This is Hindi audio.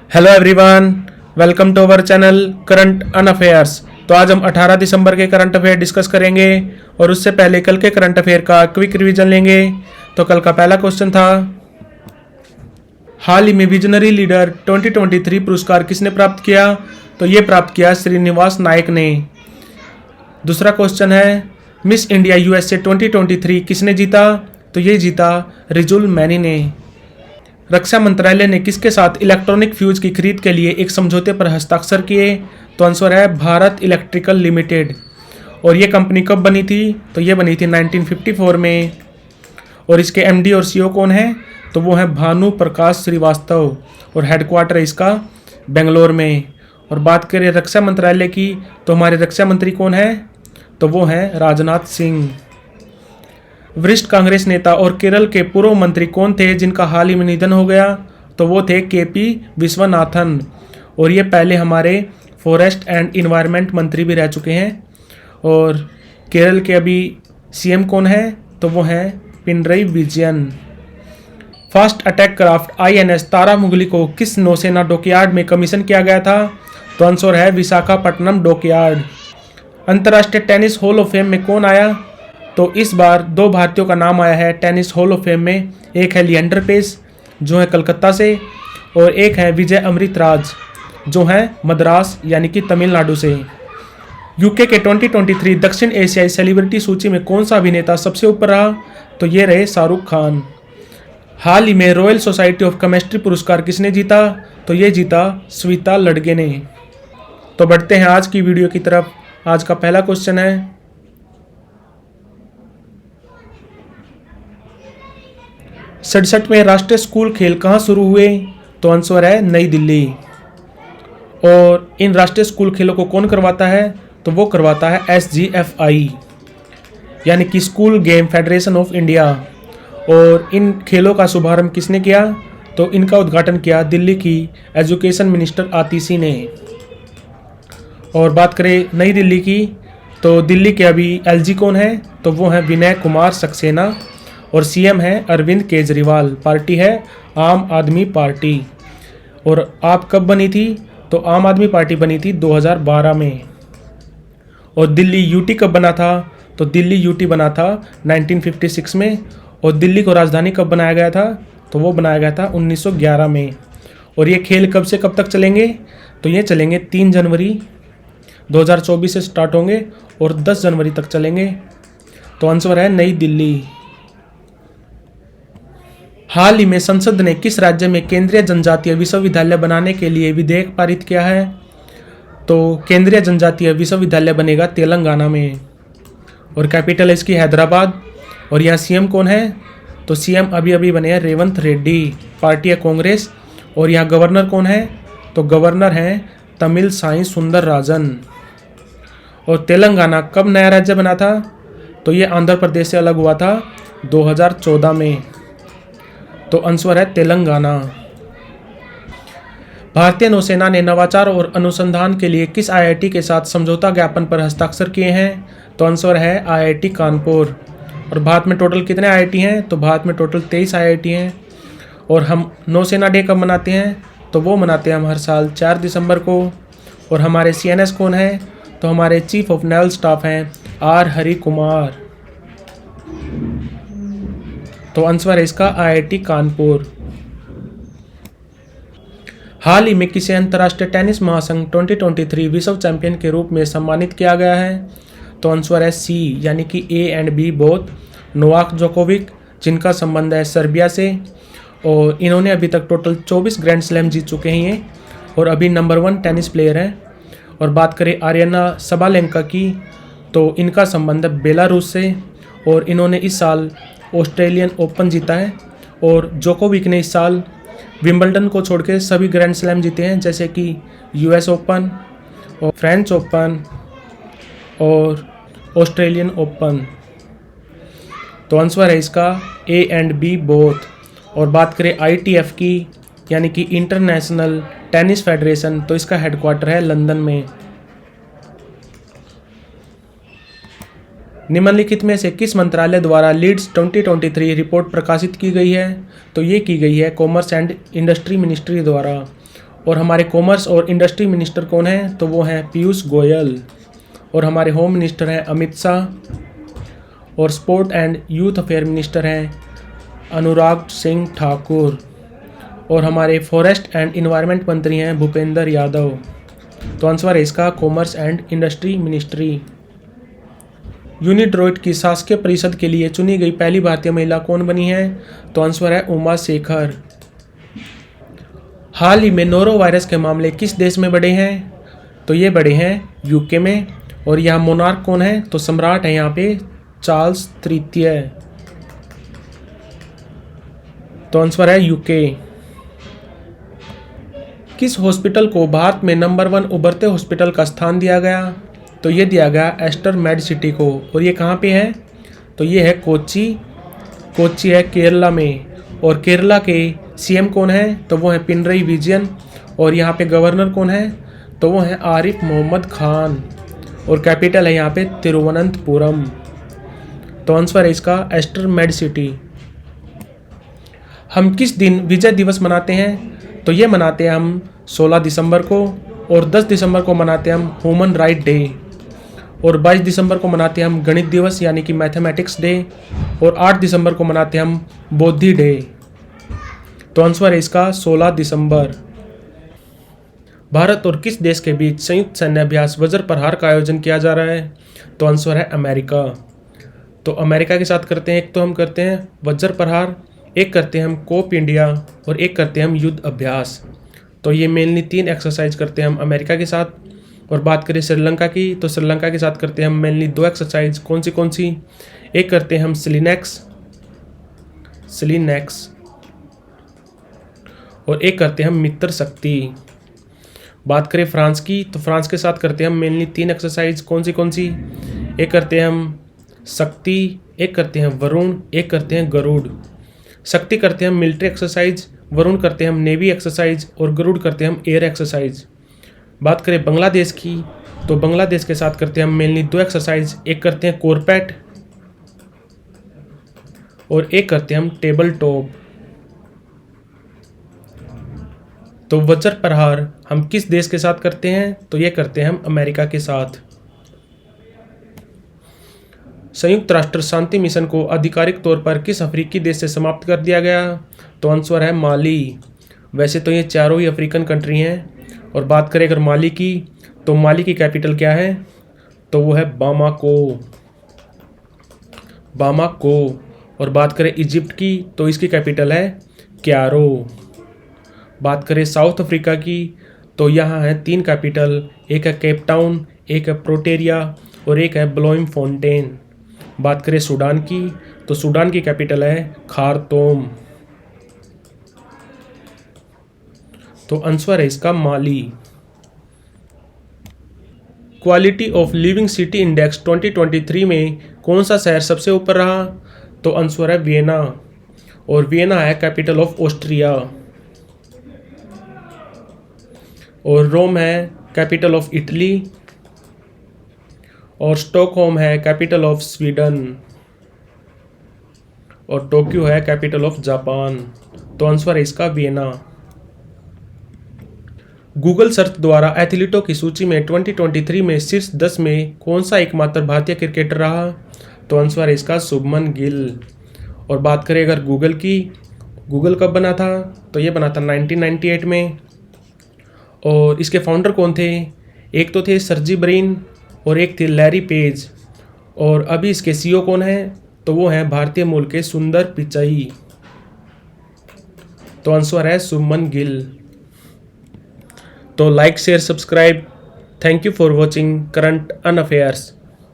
Hello everyone, welcome to our channel current un affairs. तो आज हम 18 दिसंबर के करंट अफेयर डिस्कस करेंगे और उससे पहले कल के करंट अफेयर का क्विक रिवीजन लेंगे। तो कल का पहला क्वेश्चन था, हाल ही में विजनरी लीडर 2023 पुरस्कार किसने प्राप्त किया? तो ये प्राप्त किया श्रीनिवास नायक ने। दूसरा क्वेश्चन है, मिस इंडिया यूएसए 2023 किसने जीता? तो ये जीता रिजुल मैनी ने। रक्षा मंत्रालय ने किसके साथ इलेक्ट्रॉनिक फ्यूज की खरीद के लिए एक समझौते पर हस्ताक्षर किए? तो आंसर है भारत इलेक्ट्रिकल लिमिटेड। और ये कंपनी कब बनी थी? तो ये बनी थी 1954 में। और इसके एमडी और सीईओ कौन है? तो वो है भानु प्रकाश श्रीवास्तव और हेडक्वार्टर है इसका बेंगलोर में। और बात करें रक्षा मंत्रालय की, तो हमारे रक्षा मंत्री कौन है? तो वो है राजनाथ सिंह। वरिष्ठ कांग्रेस नेता और केरल के पूर्व मंत्री कौन थे जिनका हाल ही में निधन हो गया? तो वो थे केपी विश्वनाथन। और ये पहले हमारे फॉरेस्ट एंड इन्वायरमेंट मंत्री भी रह चुके हैं। और केरल के अभी सीएम कौन है? तो वो हैं Pinarayi Vijayan. Fast attack craft INS Tarmugli को किस नौसेना डॉकयार्ड में कमीशन किया गया था? तो आंसर है विशाखापट्टनम डॉकयार्ड। अंतर्राष्ट्रीय टेनिस हॉल ऑफ फेम में कौन आया? तो इस बार दो भारतीयों का नाम आया है टेनिस हॉल ऑफ फेम में। एक है लिएंडर पेस जो है कलकत्ता से, और एक है विजय अमृतराज जो है मद्रास यानी कि तमिलनाडु से। यूके के 2023 दक्षिण एशियाई सेलिब्रिटी सूची में कौन सा अभिनेता सबसे ऊपर रहा? तो ये रहे शाहरुख खान। हाल ही में रॉयल सोसाइटी ऑफ केमिस्ट्री पुरस्कार किसने जीता? तो ये जीता श्वेता लड़गे ने। तो बढ़ते हैं आज की वीडियो की तरफ। आज का पहला क्वेश्चन है, 67वें राष्ट्रीय स्कूल खेल कहाँ शुरू हुए? तो आंसर है नई दिल्ली। और इन राष्ट्रीय स्कूल खेलों को कौन करवाता है? तो वो करवाता है SGFI यानी कि school game federation of India. और इन खेलों का शुभारंभ किसने किया? तो इनका उद्घाटन किया दिल्ली की एजुकेशन मिनिस्टर आतिशी ने। और बात करें नई दिल्ली की, तो दिल्ली के अभी LG कौन है? तो वो है विनय कुमार सक्सेना। और सीएम है अरविंद केजरीवाल। पार्टी है आम आदमी पार्टी। और आप कब बनी थी? तो आम आदमी पार्टी बनी थी 2012 में। और दिल्ली यूटी कब बना था? तो दिल्ली यूटी बना था 1956 में। और दिल्ली को राजधानी कब बनाया गया था? तो वो बनाया गया था 1911 में। और ये खेल कब से कब तक चलेंगे? तो ये चलेंगे 3 जनवरी 2024 से स्टार्ट होंगे और 10 जनवरी तक चलेंगे। तो आंसर है नई दिल्ली। हाल ही में संसद ने किस राज्य में केंद्रीय जनजातीय विश्वविद्यालय बनाने के लिए विधेयक पारित किया है? तो केंद्रीय जनजातीय विश्वविद्यालय बनेगा तेलंगाना में। और कैपिटल इसकी हैदराबाद। और यहाँ सीएम कौन है? तो सीएम अभी अभी बने हैं रेवंत रेड्डी। पार्टी है कांग्रेस। और यहाँ गवर्नर कौन है? तो गवर्नर हैं तमिल साई सुंदर राजन। और तेलंगाना कब नया राज्य बना था? तो ये आंध्र प्रदेश से अलग हुआ था 2014 में। तो आंसर है तेलंगाना। भारतीय नौसेना ने नवाचार और अनुसंधान के लिए किस आईआईटी के साथ समझौता ज्ञापन पर हस्ताक्षर किए हैं? तो आंसर है आईआईटी कानपुर। और भारत में टोटल कितने आईआईटी हैं? तो भारत में टोटल 23 आईआईटी हैं। और हम नौसेना डे कब मनाते हैं? तो वो मनाते हैं हम हर साल 4 दिसंबर को। और हमारे CNS कौन है? तो हमारे चीफ ऑफ नेवल स्टाफ हैं R हरि कुमार। तो आंसर है इसका आईआईटी कानपुर। हाल ही में किसे अंतर्राष्ट्रीय टेनिस महासंघ 2023 विश्व चैंपियन के रूप में सम्मानित किया गया है? तो आंसर है C यानी कि A and B both, Novak Djokovic जिनका संबंध है सर्बिया से। और इन्होंने अभी तक टोटल 24 ग्रैंड स्लैम जीत चुके हैं ये, और अभी नंबर 1 टेनिस प्लेयर हैं। और बात करें आर्यना सबालेंका की, तो इनका संबंध है बेलारूस से। और इन्होंने इस साल ऑस्ट्रेलियन ओपन जीता है। और जोकोविक ने इस साल विंबलडन को छोड़ के सभी ग्रैंड स्लैम जीते हैं, जैसे कि US ओपन और फ्रेंच ओपन और ऑस्ट्रेलियन ओपन। तो आंसर है इसका A एंड B बोथ। और बात करें ITF की यानी कि इंटरनेशनल टेनिस फेडरेशन, तो इसका हेडक्वार्टर है लंदन में। निम्नलिखित में से किस मंत्रालय द्वारा लीड्स 2023 रिपोर्ट प्रकाशित की गई है? तो ये की गई है कॉमर्स एंड इंडस्ट्री मिनिस्ट्री द्वारा। और हमारे कॉमर्स और इंडस्ट्री मिनिस्टर कौन हैं? तो वो हैं पीयूष गोयल। और हमारे होम मिनिस्टर हैं अमित शाह। और sport and youth affair minister हैं अनुराग सिंह ठाकुर। और हमारे फॉरेस्ट एंड इन्वायरमेंट मंत्री हैं भूपेंद्र यादव। तो आंसर है इसका कॉमर्स एंड इंडस्ट्री मिनिस्ट्री। यूनिड्रोइट की शासकीय परिषद के लिए चुनी गई पहली भारतीय महिला कौन बनी है? तो आंसर है उमा शेखर। हाल ही में नोरो वायरस के मामले किस देश में बढ़े हैं? तो ये बढ़े हैं यूके में। और यहाँ मोनार्क कौन है? तो सम्राट है यहाँ पे चार्ल्स तृतीय। तो आंसर है यूके। किस हॉस्पिटल को भारत में नंबर 1 उभरते हॉस्पिटल का स्थान दिया गया? तो ये दिया गया एस्टर मेड सिटी को। और ये कहाँ पे है? तो ये है कोच्चि। कोच्चि है केरला में। और केरला के सीएम कौन है? तो वो है पिनरई विजयन। और यहाँ पे गवर्नर कौन है? तो वो है आरिफ मोहम्मद खान। और कैपिटल है यहाँ पे तिरुवनंतपुरम। तो आंसर है इसका एस्टर मेड सिटी। हम किस दिन विजय दिवस मनाते हैं? तो ये मनाते हैं हम 16 दिसंबर को। और 10 दिसंबर को मनाते हैं हम ह्यूमन राइट डे। और 22 दिसंबर को मनाते हैं हम गणित दिवस यानी कि मैथमेटिक्स डे। और 8 दिसंबर को मनाते हैं हम बौद्धि डे। तो आंसर है इसका 16 दिसंबर। भारत और किस देश के बीच संयुक्त सैन्य अभ्यास वज्र प्रहार का आयोजन किया जा रहा है? तो आंसर है अमेरिका। तो अमेरिका के साथ करते हैं, एक तो हम करते हैं वज्र प्रहार, एक करते हैं हम कोप इंडिया और एक करते हैं हम युद्ध अभ्यास। तो ये मेनली 3 एक्सरसाइज करते हैं हम अमेरिका के साथ। और बात करें श्रीलंका की, तो श्रीलंका के साथ करते हैं हम मेनली 2 एक्सरसाइज। कौन सी? एक करते हैं हम सिलिनेक्स और एक करते हैं हम मित्र शक्ति। बात करें फ्रांस की, तो फ्रांस के साथ करते हैं हम मेनली 3 एक्सरसाइज। कौन सी? एक करते हैं हम शक्ति, एक करते हैं वरुण, एक करते हैं गरुड़। शक्ति करते हैं हम मिलिट्री एक्सरसाइज, वरुण करते हैं हम नेवी एक्सरसाइज और गरुड़ करते हैं हम एयर एक्सरसाइज। बात करें बांग्लादेश की, तो बांग्लादेश के साथ करते हैं हम मेनली 2 एक्सरसाइज। एक करते हैं कोरपैट और एक करते हैं हम टेबल टॉप। तो वज्र प्रहार हम किस देश के साथ करते हैं? तो ये करते हैं हम अमेरिका के साथ। संयुक्त राष्ट्र शांति मिशन को आधिकारिक तौर पर किस अफ्रीकी देश से समाप्त कर दिया गया? तो आंसर है माली। वैसे तो ये चारों ही अफ्रीकन कंट्री हैं। और बात करें अगर माली की, तो माली की कैपिटल क्या है? तो वो है बामाको। और बात करें इजिप्ट की, तो इसकी कैपिटल है क्यारो। बात करें साउथ अफ्रीका की, तो यहाँ है 3 कैपिटल, एक है केप टाउन, एक है प्रोटेरिया और एक है ब्लोमफोंटेन। बात करें सूडान की, तो सूडान की कैपिटल है खार्तूम। तो आंसर है इसका Mali. Quality of living city index 2023 में कौन सा शहर सबसे ऊपर रहा? तो आंसर है वियना। और वियना है कैपिटल ऑफ ऑस्ट्रिया। और रोम है कैपिटल ऑफ इटली। और स्टॉकहोम है कैपिटल ऑफ स्वीडन। और टोक्यो है कैपिटल ऑफ जापान। तो आंसर है इसका वियना। गूगल सर्च द्वारा एथलीटों की सूची में 2023 में शीर्ष 10 में कौन सा एकमात्र भारतीय क्रिकेटर रहा? तो आंसर है इसका शुभमन गिल। और बात करें अगर गूगल की, गूगल कब बना था? तो ये बना था 1998 में। और इसके फाउंडर कौन थे? एक तो थे सर्जी ब्रिन और एक थे लैरी पेज। और अभी इसके सीईओ कौन है? तो वो हैं भारतीय मूल के सुंदर पिचाई। तो आंसर है शुभमन गिल। तो like share subscribe. Thank you for watching current un affairs.